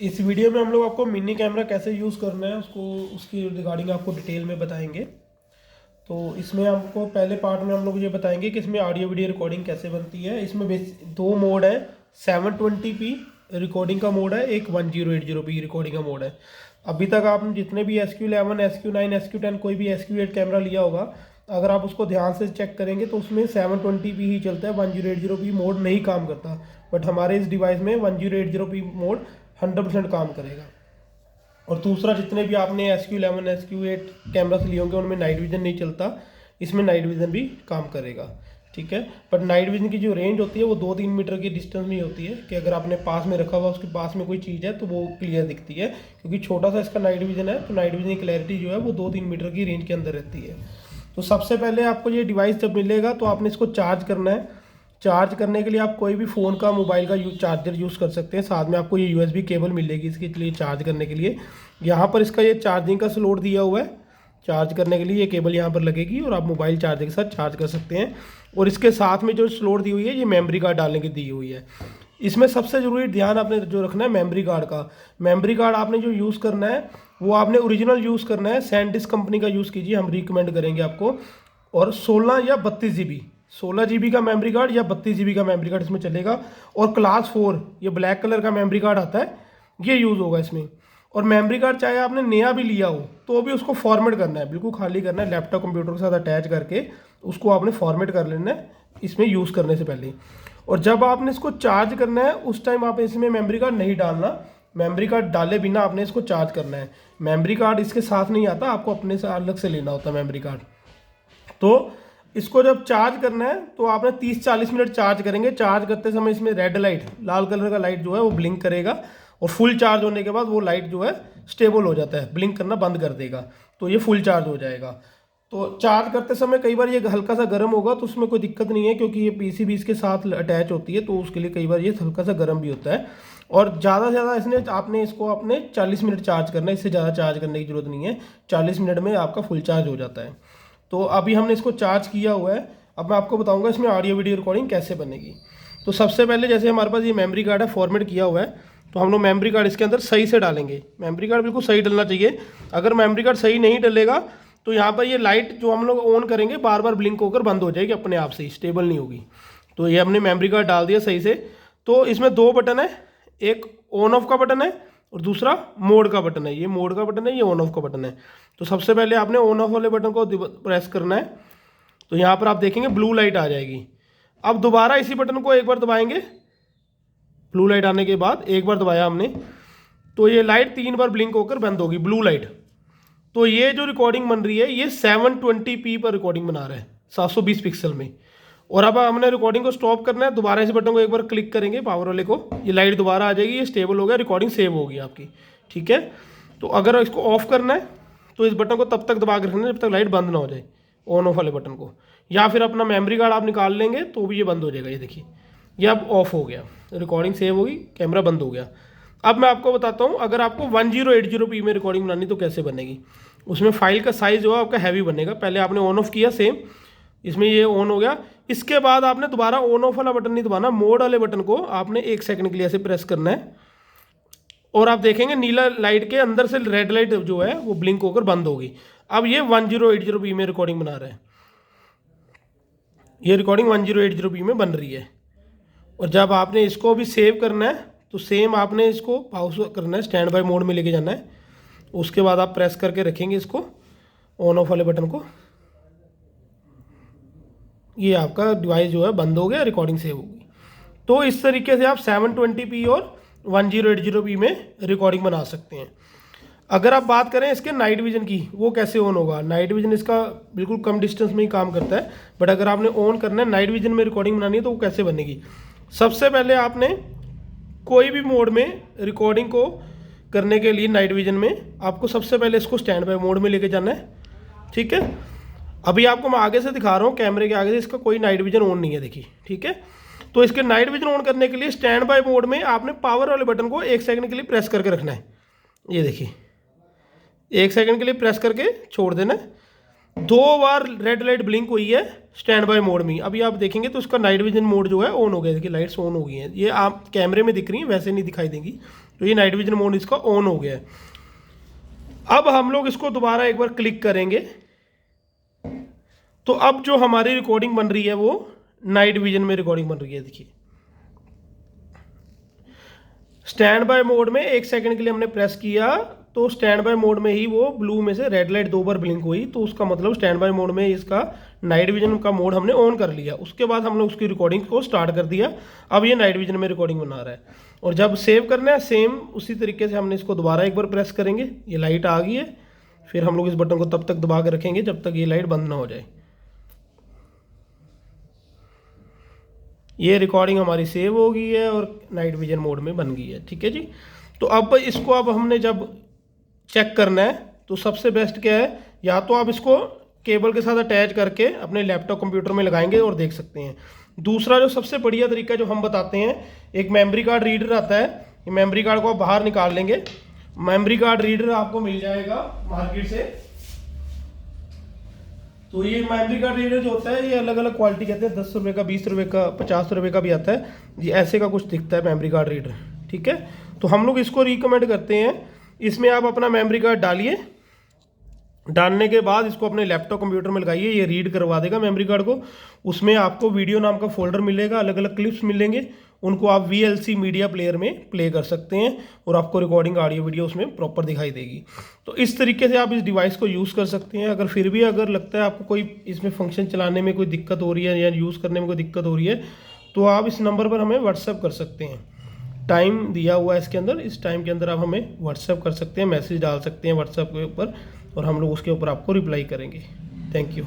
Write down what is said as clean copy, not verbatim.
इस वीडियो में हम लोग आपको मिनी कैमरा कैसे यूज़ करना है उसको उसकी रिगार्डिंग आपको डिटेल में बताएंगे। तो इसमें आपको पहले पार्ट में हम लोग ये बताएंगे कि इसमें ऑडियो वीडियो रिकॉर्डिंग कैसे बनती है। इसमें दो मोड है, 720p रिकॉर्डिंग का मोड है, एक 1080p रिकॉर्डिंग का मोड है। अभी तक आपने जितने भी SQ11, SQ9, SQ10 कोई भी SQ8 कैमरा लिया होगा, अगर आप उसको ध्यान से चेक करेंगे तो उसमें 720p ही चलता है, 1080p मोड नहीं काम करता। बट हमारे इस डिवाइस में 1080p मोड 100% काम करेगा। और दूसरा, जितने भी आपने SQ11, SQ8 कैमरास लिए होंगे उनमें नाइट विजन नहीं चलता, इसमें नाइट विजन भी काम करेगा। ठीक है, बट नाइट विजन की जो रेंज होती है वो 2-3 मीटर की डिस्टेंस में होती है कि अगर आपने पास में रखा हुआ उसके पास में कोई चीज़ है तो वो क्लियर दिखती है। क्योंकि छोटा सा इसका नाइट विजन है तो नाइट विजन की क्लैरिटी जो है वो 2-3 मीटर की रेंज के अंदर रहती है। तो सबसे पहले आपको ये डिवाइस जब मिलेगा तो आपने इसको चार्ज करना है। चार्ज करने के लिए आप कोई भी फ़ोन का, मोबाइल का चार्जर यूज़ कर सकते हैं। साथ में आपको ये USB केबल मिलेगी इसके लिए चार्ज करने के लिए। यहाँ पर इसका ये चार्जिंग का स्लॉट दिया हुआ है, चार्ज करने के लिए ये केबल यहाँ पर लगेगी और आप मोबाइल चार्जर के साथ चार्ज कर सकते हैं। और इसके साथ में जो स्लॉट दी हुई है ये मेमोरी कार्ड डालने की दी हुई है। इसमें सबसे ज़रूरी ध्यान आपने जो रखना है मेमोरी कार्ड का। मेमोरी कार्ड आपने जो यूज़ करना है वो आपने ओरिजिनल यूज़ करना है, सैनडिस्क कंपनी का यूज़ कीजिए, हम रिकमेंड करेंगे आपको। और 16 या 32 GB, 16 GB का मेमोरी कार्ड या 32 GB का मेमोरी कार्ड इसमें चलेगा। और क्लास 4 ये ब्लैक कलर का मेमोरी कार्ड आता है, ये यूज़ होगा इसमें। और मेमोरी कार्ड चाहे आपने नया भी लिया हो तो भी उसको फॉर्मेट करना है, बिल्कुल खाली करना है, लैपटॉप कंप्यूटर के साथ अटैच करके उसको आपने फॉर्मेट कर लेना है इसमें यूज़ करने से पहले। और जब आपने इसको चार्ज करना है उस टाइम आप इसमें मेमोरी कार्ड नहीं डालना, मेमोरी कार्ड डाले बिना आपने इसको चार्ज करना है। मेमोरी कार्ड इसके साथ नहीं आता, आपको अपने से अलग से लेना होता है मेमोरी कार्ड। तो इसको जब चार्ज करना है तो आपने 30-40 मिनट चार्ज करेंगे। चार्ज करते समय इसमें रेड लाइट, लाल कलर का लाइट जो है वो ब्लिंक करेगा और फुल चार्ज होने के बाद वो लाइट जो है स्टेबल हो जाता है, ब्लिंक करना बंद कर देगा, तो ये फुल चार्ज हो जाएगा। तो चार्ज करते समय कई बार ये हल्का सा गर्म होगा तो उसमें कोई दिक्कत नहीं है, क्योंकि ये PCB इसके साथ अटैच होती है तो उसके लिए कई बार ये हल्का सा गर्म भी होता है। और ज़्यादा से ज़्यादा इसने आपने इसको अपने 40 मिनट चार्ज करना है, इससे ज़्यादा चार्ज करने की जरूरत नहीं है। 40 मिनट में आपका फुल चार्ज हो जाता है। तो अभी हमने इसको चार्ज किया हुआ है। अब मैं आपको बताऊंगा इसमें ऑडियो वीडियो रिकॉर्डिंग कैसे बनेगी। तो सबसे पहले जैसे हमारे पास ये मेमोरी कार्ड है फॉर्मेट किया हुआ है, तो हम लोग मेमोरी कार्ड इसके अंदर सही से डालेंगे। मेमोरी कार्ड बिल्कुल सही डलना चाहिए। अगर मेमोरी कार्ड सही नहीं डलेगा तो यहाँ पर ये लाइट जो हम लोग ऑन करेंगे बार बार ब्लिंक होकर बंद हो जाएगी, अपने आप से ही स्टेबल नहीं होगी। तो ये हमने मेमोरी कार्ड डाल दिया सही से। तो इसमें दो बटन है, एक ऑन ऑफ का बटन है और दूसरा मोड का बटन है। ये मोड का बटन है, ये ऑन ऑफ का बटन है। तो सबसे पहले आपने ऑन ऑफ वाले बटन को प्रेस करना है, तो यहाँ पर आप देखेंगे ब्लू लाइट आ जाएगी। अब दोबारा इसी बटन को एक बार दबाएंगे, ब्लू लाइट आने के बाद एक बार दबाया हमने तो ये लाइट 3 बार ब्लिंक होकर बंद होगी, ब्लू लाइट। तो ये जो रिकॉर्डिंग बन रही है ये 720p पर रिकॉर्डिंग बना रहा है, 720 पिक्सल में। और अब हमने रिकॉर्डिंग को स्टॉप करना है, दोबारा इस बटन को एक बार क्लिक करेंगे पावर वाले को, ये लाइट दोबारा आ जाएगी, ये स्टेबल हो गया, रिकॉर्डिंग सेव होगी आपकी। ठीक है, तो अगर इसको ऑफ करना है तो इस बटन को तब तक दबा के रखना है जब तक लाइट बंद ना हो जाए, ऑन ऑफ वाले बटन को। या फिर अपना मेमोरी कार्ड आप निकाल लेंगे तो भी ये बंद हो जाएगा। ये देखिए, ये अब ऑफ हो गया, रिकॉर्डिंग सेव होगी, कैमरा बंद हो गया। अब मैं आपको बताता हूँ अगर आपको 1080p में रिकॉर्डिंग बनानी तो कैसे बनेगी। उसमें फाइल का साइज़ जो है आपका हैवी बनेगा। पहले आपने ऑन ऑफ किया सेम, इसमें ये ऑन हो गया। इसके बाद आपने दोबारा ऑन ऑफ वाला बटन नहीं दबाना, मोड वाले बटन को आपने 1 सेकंड के लिए ऐसे प्रेस करना है और आप देखेंगे नीला लाइट के अंदर से रेड लाइट जो है वो ब्लिंक होकर बंद होगी। अब ये 1080p में रिकॉर्डिंग बना रहा है, ये रिकॉर्डिंग 1080p में बन रही है। और जब आपने इसको भी सेव करना है तो सेम आपने इसको पॉज करना है, स्टैंड बाय मोड में लेके जाना है। उसके बाद आप प्रेस करके रखेंगे इसको ऑन ऑफ वाले बटन को, ये आपका डिवाइस जो है बंद हो गया, रिकॉर्डिंग सेव होगी। तो इस तरीके से आप 720p और 1080p में रिकॉर्डिंग बना सकते हैं। अगर आप बात करें इसके नाइट विजन की, वो कैसे ऑन होगा। नाइट विजन इसका बिल्कुल कम डिस्टेंस में ही काम करता है, बट अगर आपने ऑन करना है नाइट विजन में रिकॉर्डिंग बनानी है तो वो कैसे बनेगी। सबसे पहले आपने कोई भी मोड में रिकॉर्डिंग को करने के लिए नाइट विजन में आपको सबसे पहले इसको स्टैंड बाय मोड में लेके जाना है। ठीक है, अभी आपको मैं आगे से दिखा रहा हूँ, कैमरे के आगे से इसका कोई नाइट विजन ऑन नहीं है, देखिए। ठीक है, तो इसके नाइट विजन ऑन करने के लिए स्टैंड बाय मोड में आपने पावर वाले बटन को 1 सेकंड के लिए प्रेस करके रखना है। ये देखिए, 1 सेकंड के लिए प्रेस करके छोड़ देना है। 2 बार रेड लाइट ब्लिंक हुई है स्टैंड बाय मोड में। अभी आप देखेंगे तो इसका नाइट विजन मोड जो है ऑन हो गया, देखिए लाइट्स ऑन हो गई हैं। ये आप कैमरे में दिख रही हैं, वैसे नहीं दिखाई देंगी, तो ये नाइट विजन मोड इसका ऑन हो गया है। अब हम लोग इसको दोबारा एक बार क्लिक करेंगे तो अब जो हमारी रिकॉर्डिंग बन रही है वो नाइट विजन में रिकॉर्डिंग बन रही है। देखिए स्टैंड बाय मोड में 1 सेकंड के लिए हमने प्रेस किया तो स्टैंड बाय मोड में ही वो ब्लू में से रेड लाइट 2 बार ब्लिंक हुई, तो उसका मतलब स्टैंड बाय मोड में इसका नाइट विजन का मोड हमने ऑन कर लिया। उसके बाद हमने उसकी रिकॉर्डिंग को स्टार्ट कर दिया। अब ये नाइट विजन में रिकॉर्डिंग बना रहा है। और जब सेव करना है सेम उसी तरीके से हमने इसको दोबारा एक बार प्रेस करेंगे, ये लाइट आ गई है। फिर हम लोग इस बटन को तब तक दबा के रखेंगे जब तक ये लाइट बंद ना हो जाए। ये रिकॉर्डिंग हमारी सेव हो गई है और नाइट विजन मोड में बन गई है। ठीक है जी। तो अब इसको अब हमने जब चेक करना है तो सबसे बेस्ट क्या है, या तो आप इसको केबल के साथ अटैच करके अपने लैपटॉप कंप्यूटर में लगाएंगे और देख सकते हैं। दूसरा जो सबसे बढ़िया तरीका जो हम बताते हैं, एक मेमोरी कार्ड रीडर आता है। ये मेमोरी कार्ड को आप बाहर निकाल लेंगे। मेमोरी कार्ड रीडर आपको मिल जाएगा मार्केट से। तो ये मेमोरी कार्ड रीडर जो होता है ये अलग अलग क्वालिटी कहते हैं, 10 रुपये का, 20 रुपये का, 50 रुपये का भी आता है। ये ऐसे का कुछ दिखता है मेमोरी कार्ड रीडर। ठीक है, तो हम लोग इसको रिकमेंड करते हैं। इसमें आप अपना मेमोरी कार्ड डालिए, डालने के बाद इसको अपने लैपटॉप कंप्यूटर में लगाइए, ये रीड करवा देगा मेमोरी कार्ड को। उसमें आपको वीडियो नाम का फोल्डर मिलेगा, अलग अलग क्लिप्स मिलेंगे, उनको आप VLC मीडिया प्लेयर में प्ले कर सकते हैं और आपको रिकॉर्डिंग ऑडियो वीडियो उसमें प्रॉपर दिखाई देगी। तो इस तरीके से आप इस डिवाइस को यूज़ कर सकते हैं। अगर फिर भी अगर लगता है आपको कोई इसमें फंक्शन चलाने में कोई दिक्कत हो रही है या यूज़ करने में कोई दिक्कत हो रही है तो आप इस नंबर पर हमें व्हाट्सएप कर सकते हैं। टाइम दिया हुआ है इसके अंदर, इस टाइम के अंदर आप हमें व्हाट्सएप कर सकते हैं, मैसेज डाल सकते हैं व्हाट्सएप के ऊपर और हम लोग उसके ऊपर आपको रिप्लाई करेंगे। Thank you.